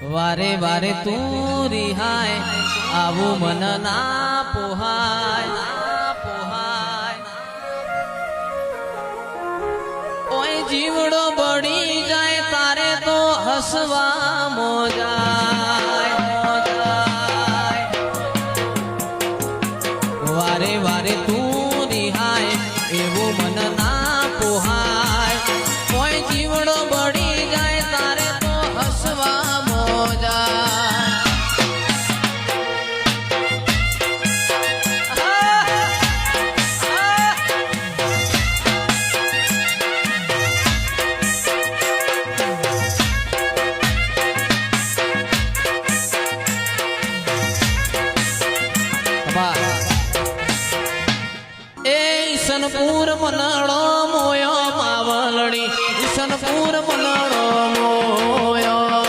વારે વારે તું રિહાય આવું મન ના પોહાય ઓય જીવડો બળી જાય તારે તો હસવા મોજાય વારે વારે તું રિહાય એવું મન ના પોહાય ઓય જીવડો બળી જાય તારે તો હસવા મોજાય ઈશનપુર મનડો મોયો માવલડી ઈશનપુર મનડો મોયો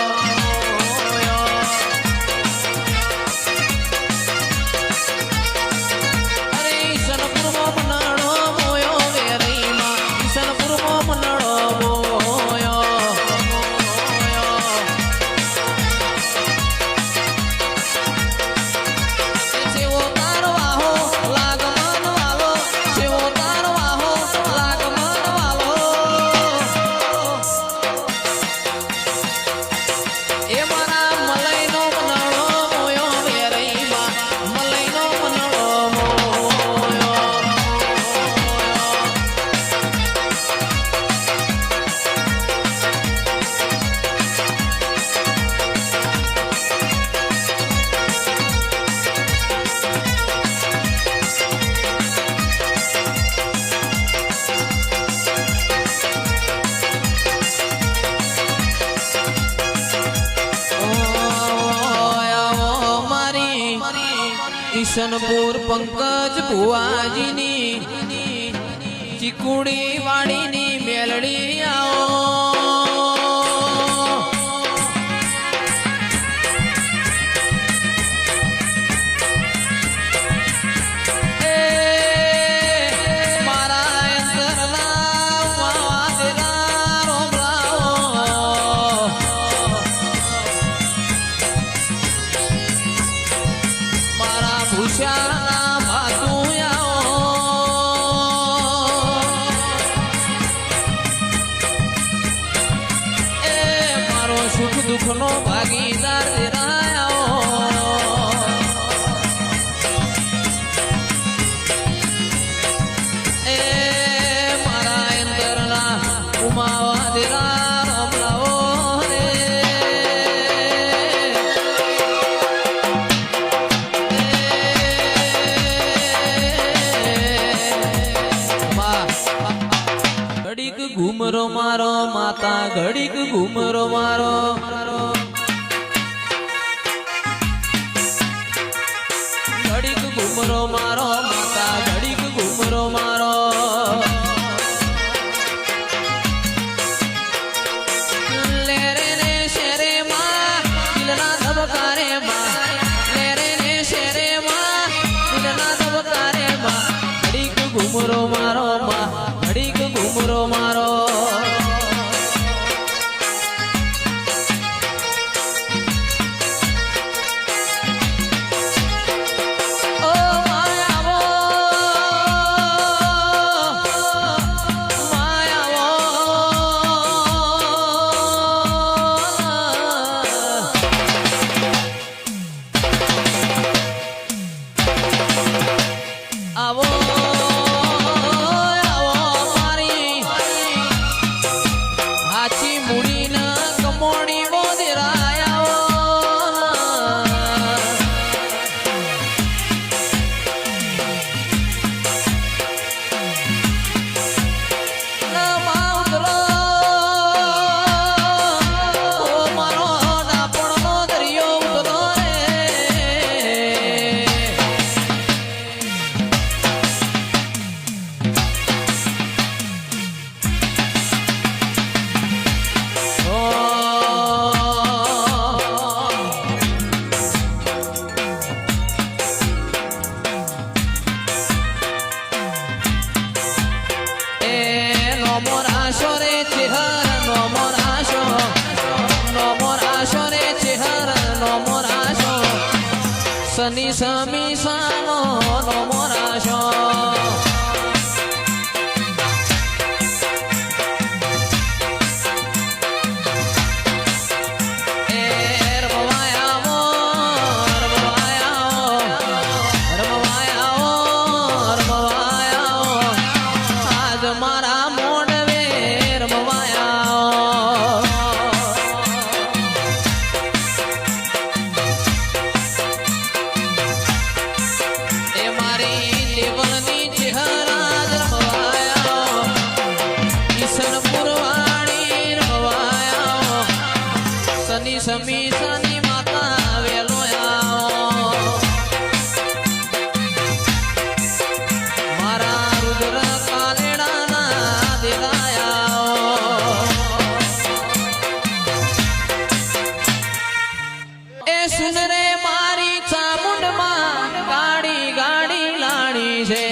અરે ઈશનપુર મનડો મોયો વેરીમાં ઈશનપુર મનડો મોયો સેવો તારવાહો લાગમન વાલો સેવો તારવાહો લાગમન વાલો એ મારા મલઈનો મનડો મોયો વેરઈમાં મલઈનો મનડો મોયો ઈશનપુર પંકજ ભુવાજીની ચીકુડી વાડીની મેલડી આવો મારા અંતરના વાદળા રોમલાઓ મારા ભૂષાના ભાતુયાઓ એ મારો સુખ દુઃખનો ભાગીદાર દેરાયો એ મારા અંતરના ઉમાવા દેરા રમલાઓ રે ઘડીક ઘૂમરો મારો માતા ઘડીક ઘૂમરો મારો ઘડીક ઘૂમરો મારો માતા ઘડીક ઘૂમરો મારો લેરે રે શેરે માં દિલના ધબકારે માં લેરે રે શેરે માં દિલના ધબકારે માં ઘડીક ઘૂમરો મારો માં ઘડીક ઘૂમરો મારો ઓ માયાવો સની સમી સાનો મોરાશો સમી સની માતા વેલો મારા રુદ્ર કાલેડાના દેરાયા એ સુન રે મારી ચામુંડમાં ગાડી ગાડી લાણી છે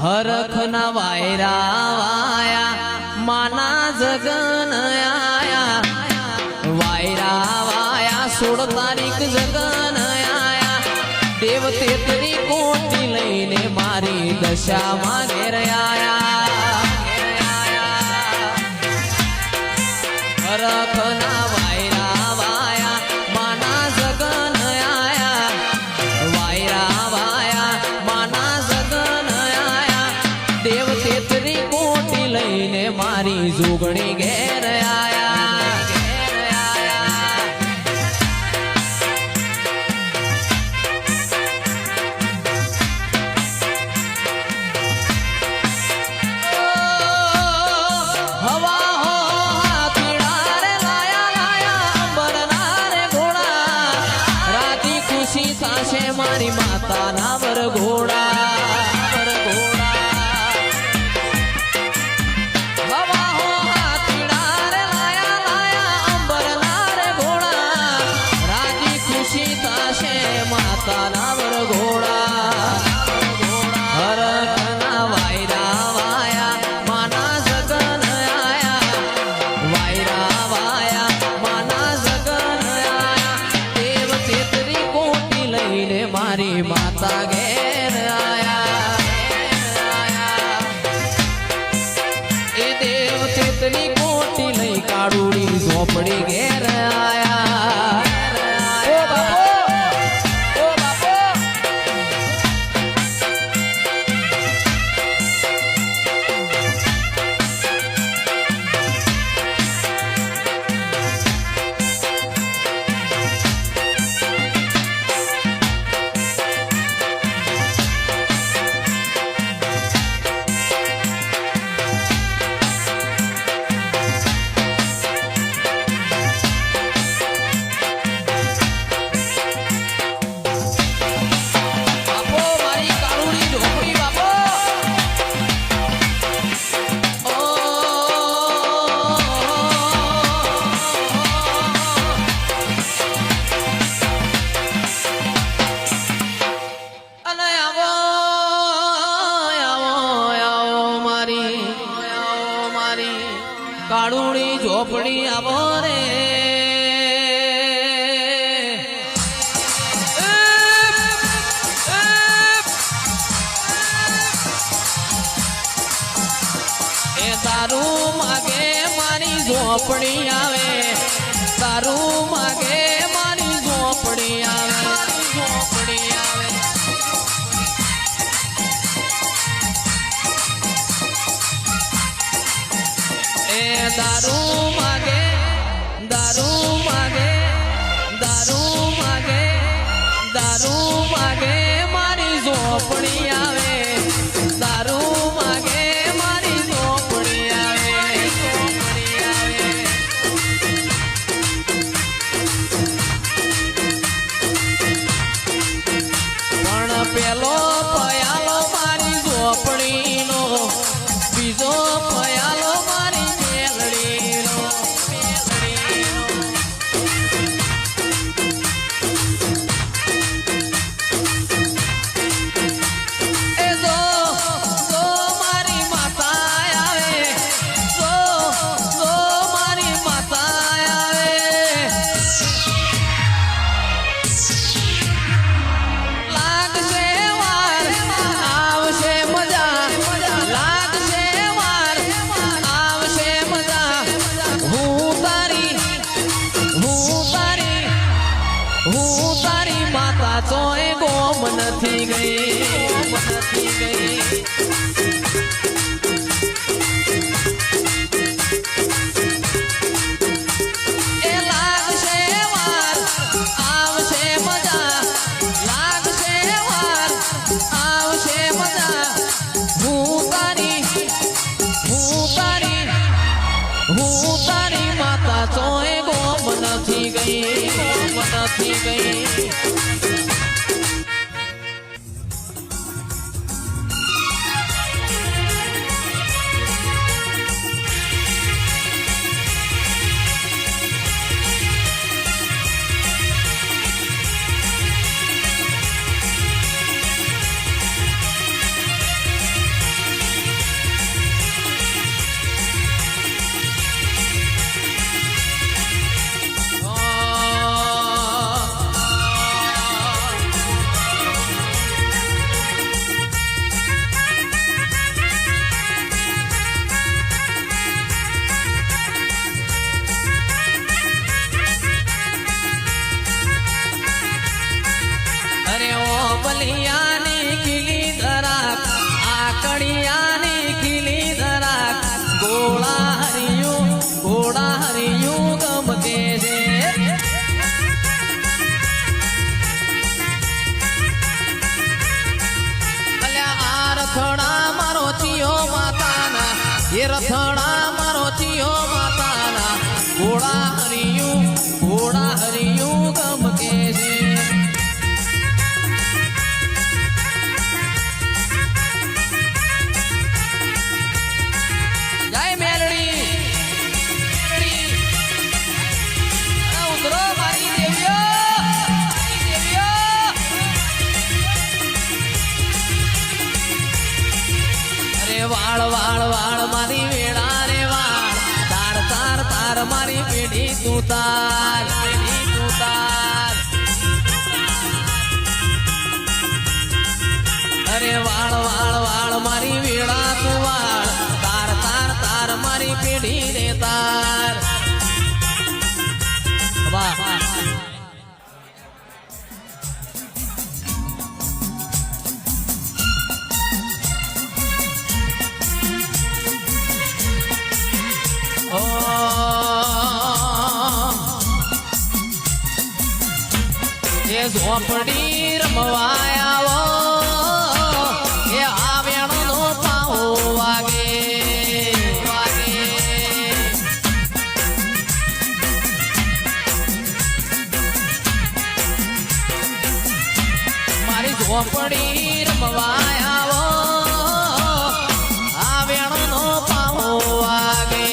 હરખના વાયરા વાયા માના જગન આયા વાયરા વાયા 16 તારીખ જગન આયા દેવ તેતરી કોટી લઈને મારી દશામાં ઘેર આયા હરખના વાયરા વાયા માના જગન આયા વાયરા વાયા માના દેવ તેતરી કોટી લઈને મારી જોગણી ઘેર આયા હવા હો હાથીડા રે લાયા લાયા અંબરના રે ઘોડા રાતી ખુશી થાશે મારી માતાના વરઘોડા માતાના વરઘોડા હરખના વાયરા વાયા માના જગન આયા વાયરા વાયા માના જગન આયા દેવ તેતરી કોટી લઈને મારી માતા ઘેર આયા એ દેવ તેતરી કોટી લઈ કાળુડી ઝોપડી ઘેર આયા વાળુડી ઝોપડી આવો રે એ તારું માગે મારી ઝોપડી આવે તારું માગે મારી ઝોપડી આવે ઝોપડી આવે એ દારૂ માગે દારૂ માગે દારૂ માગે દારૂ માગે મારી ઝોપડી આવે દારૂ માગે મારી ઝોપડી આવે ઝોપડી આવે પણ પેલો પયાલો મારી ઝોપડીનો બીજો પયાલો મારી મેલડીનો એ જો મારી માતા આવે જો મારી માતા આવે લાગશે વાર આવશે મજા લાગશે વાર આવશે મજા હું તારી માતા ચોય ગોમ નથી ગઈ નથી ગઈ એ લાગશે વાર આવશે મજા લાગશે વાર આવશે મજા હું તારી માતા ચોય ગોમ નથી ગઈ નથી ગઈ બલિયાની ખીલી ધરાક આકડિયાની ખીલી ધરાક ગોળા હરિયું ગમકે છે અલ્યા આ રથડા મારો ચિયો માતાના એ રથડા મારો ચિયો માતાના ગોળા હરિયું ગમકે છે વાળ વાળ વાળ મારી વેળા રે વાળ તાર તાર તાર મારી પેઢી તું તાર અરે વાળ વાળ વાળ મારી વેળા તું વાળ તાર તાર તાર મારી પેઢી રે તાર વાહ એ ઝોપડી રમવાયાવો એ આવ્યાનો પાહો વાગે મારી ઝોપડી રમવાયાવો આવ્યાનો પાહો વાગે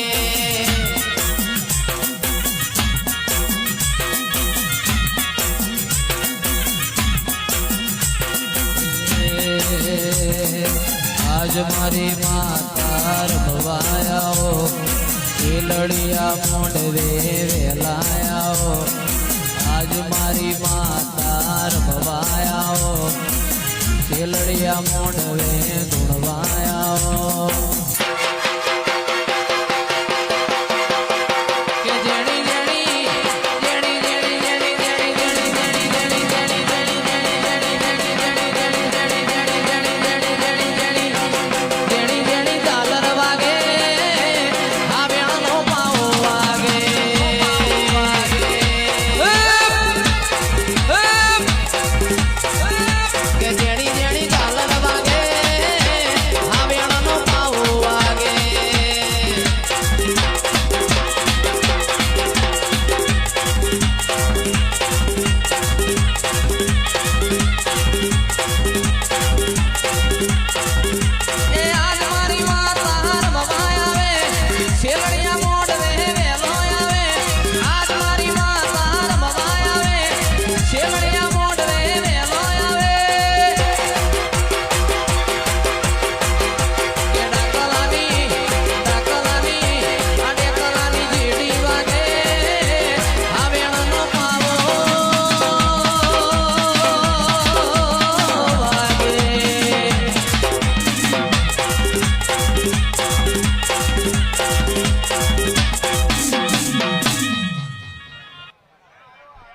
આજ મારી માતા રમવાયાઓ લડિયા મોઢવે વેલાયાઓ આજ મારી માતા રમવાયાઓ લડિયા મોઢવે ધૂણવાયાઓ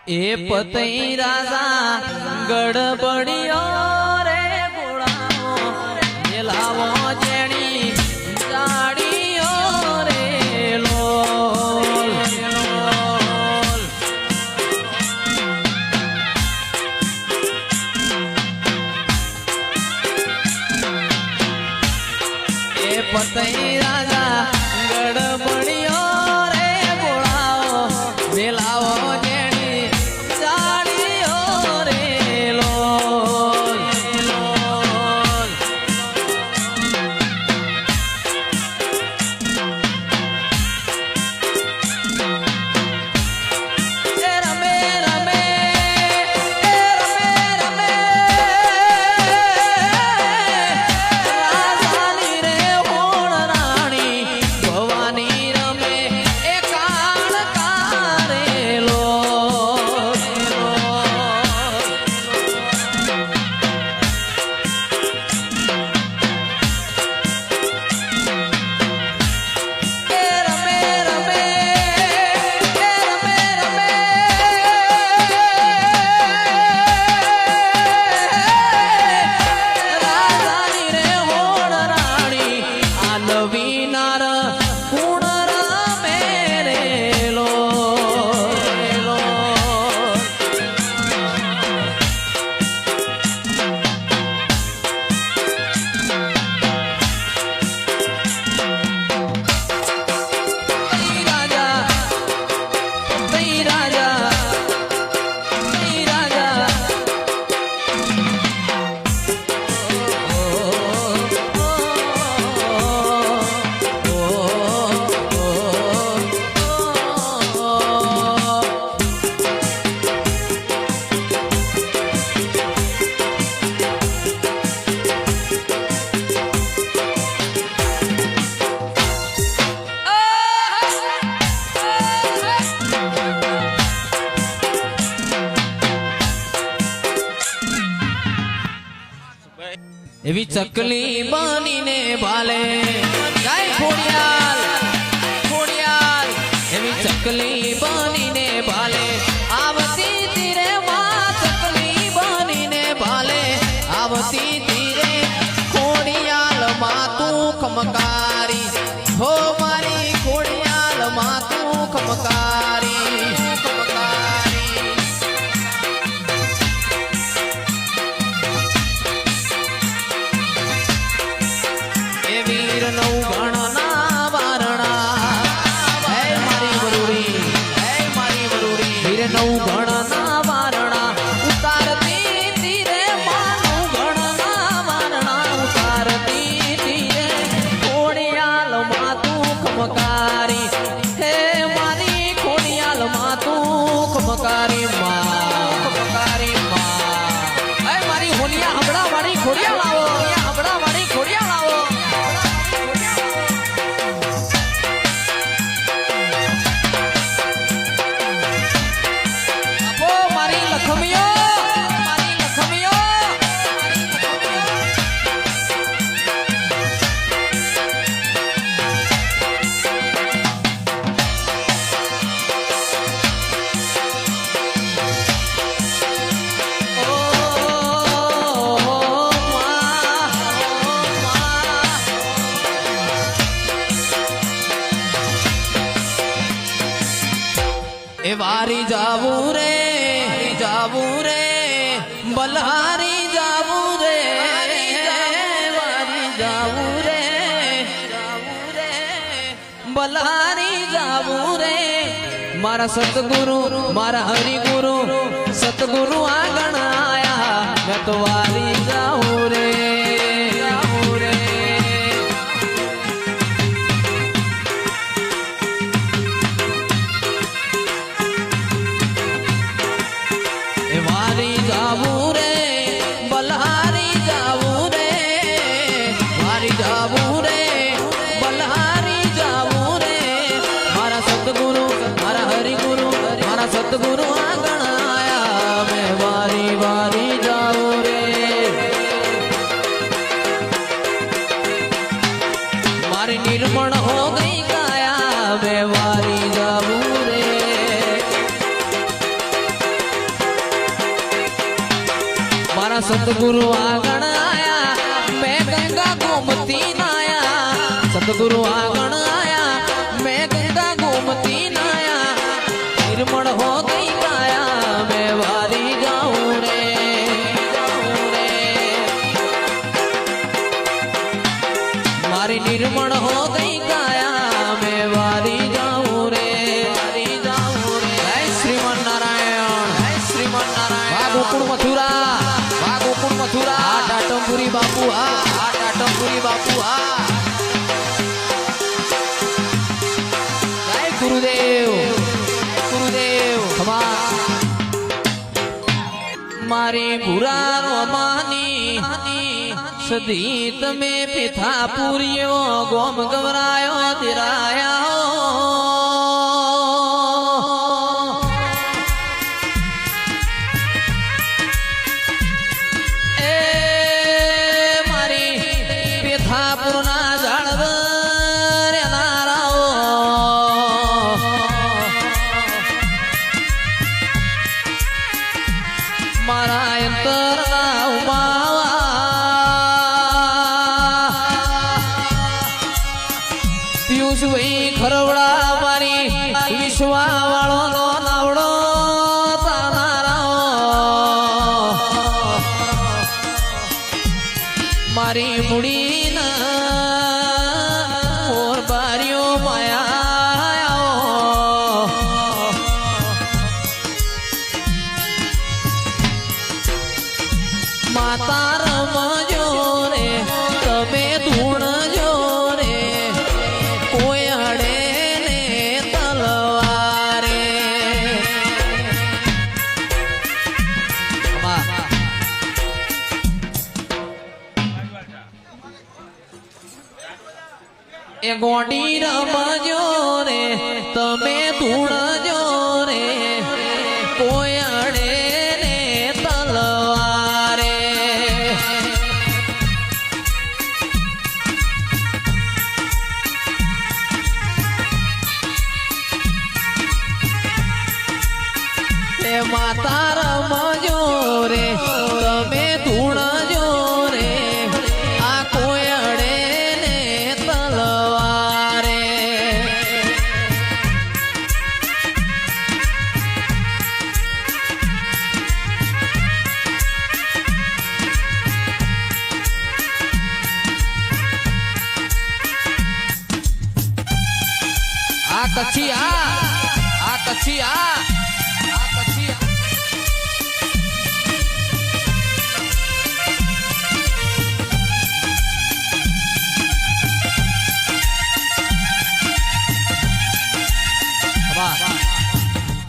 એ પતઈ રાજા ગડબડિયો રે ગોળાઓ લાવો જેણી જાડીઓ રે લોલ એ પતઈ રાજા ગડબડિયો રે ગોળાઓ લાવો એવી ચકલી બનીને ભાલે જય ખોડિયાલ ખોડિયાલ એવી ચકલી બનીને ભાલે આવતી તીરે માં ચકલી બનીને ભાલે આવતી તીરે ખોડિયાલ માં તું ખમકારી હો મારી ખોડિયાલ માં તું ખમકારી મારા સતગુરુ મારા હરિગુરુ સતગુરુ આગળ આયા મેં તો વારી જાઉં રે વારી જાવું રે બલહારી જાવું રે વારી જાવું રે બલહારી જાવું રે મારા સતગુરુ મારા હરિગુરુ મારા સતગુરુ આગળ આયા મેં વારી વારી જાવું રે મારી નિર્મળ હો ગઈ કાયા મેં વારી જાવું રે મારા સતગુરુ આગળ આયા મેં ગંગા ગોમતી નાયા સતગુરુ આગળ આયા મેં ગંગા ગોમતી નાયા નિર્મળ હો ગઈ કાયા મેં વારી જાઉં રે મારી નિર્મળ હો ગઈ કાયા મેં વારી જાઉં રે જય શ્રીમન નારાયણ જય શ્રીમન નારાયણ ગોકુળ મથુરા ગોકુળ મથુરા ટાટમપુરી બાપુ ટાટમપુરી બાપુ જય ગુરુદેવ ગુરુદેવ મારી ભૂરા રોમાની સદી તમે પિથા પૂર્યો ગોમ ગવરાયો દિરાયા મારા અંતરના ઉમાવા પિયુષભાઈ ખરવડા મારી વિશ્વા વાળો નો નાવડો મારી મુડી મોર બારીઓ માયા માતા રમજો રે તમે ધૂણજો રે કોઈ હડે ને તલવારે એ ગોડી રમજો રે તમે ધૂણજો રે કોઈ હડે ને તલવારે માતા રમજો રે તમે ધૂણજો રે આ કોઈ અડે ને તલવારે આ કચ્છી આ કચ્છી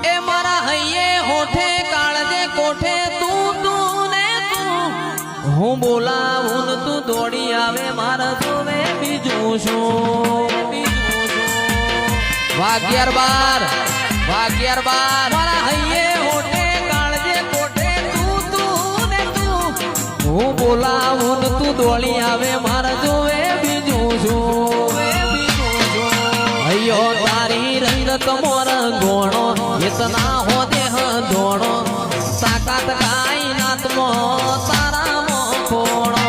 એ મારા હૈયે હોઠે કાળજે કોઠે તું ને તું હું બોલાવું ને તું દોડી આવે મારા જોવે બીજું શું વાગ્યાર બાર મારા હૈયે હોઠે કાળજે કોઠે તું ને તું હું બોલાવું ને તું દોડી આવે મારા જોવે બીજું શું હૈયો તારી રંગત મોર ગોણો ઇતના હો દેહ ધોણો તાકાત કાયનાત મો તારા મો કોણો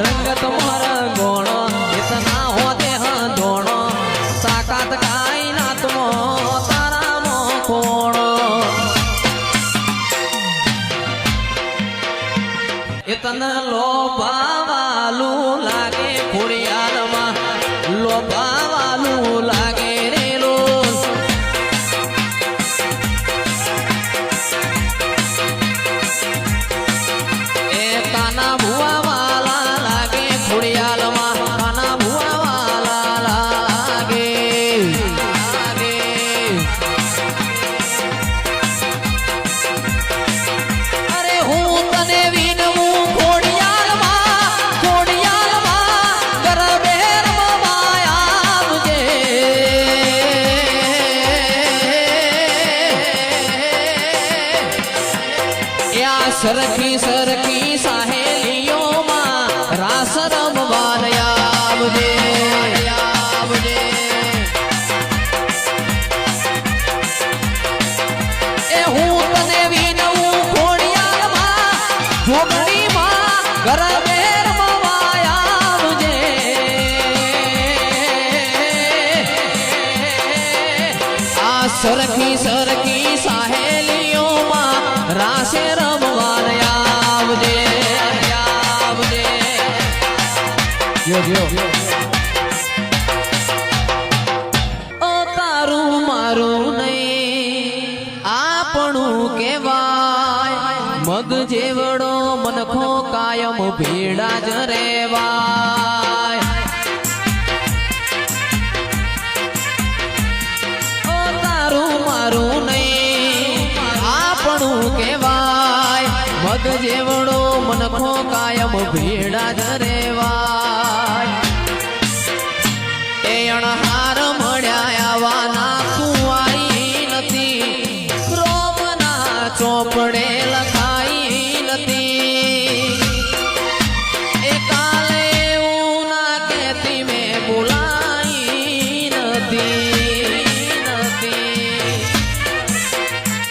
રંગત મોર ગોણો ઇતના હો દેહ ધોણો તાકાત કાયનાત મો તારા મો કોણો ઇતના લોભાવાલું લાગે ખોડિયારમાં લોભાવાલું લાગે રે લો ગરબે રમવા આવજે આ સરખી સરખી સાહેલીઓમાં રાસે રમવા આવજે આવજે ઓ તારું મારું નહીં આપણું કેવાય મગ જેવડો મનખો કાયમ ભેડા જ રેવાય ઓ તારું મારું નહીં આપણું કેવાય મગ જેવડો મનખો કાયમ ભેડા જ રેવાય એ અણહાર મળ્યા આવાના કુંવારી નથી રોમના ચોપડે લખાઈ નથી એ કાલે એવું ના કહેતી મેં બોલાઈ નથી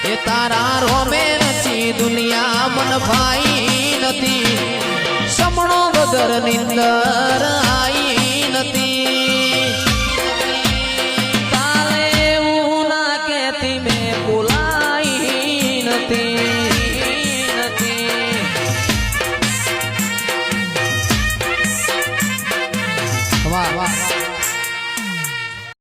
એ તારા રોમે રચી દુનિયા મન ભાઈ નથી સમણો વગર નિંદર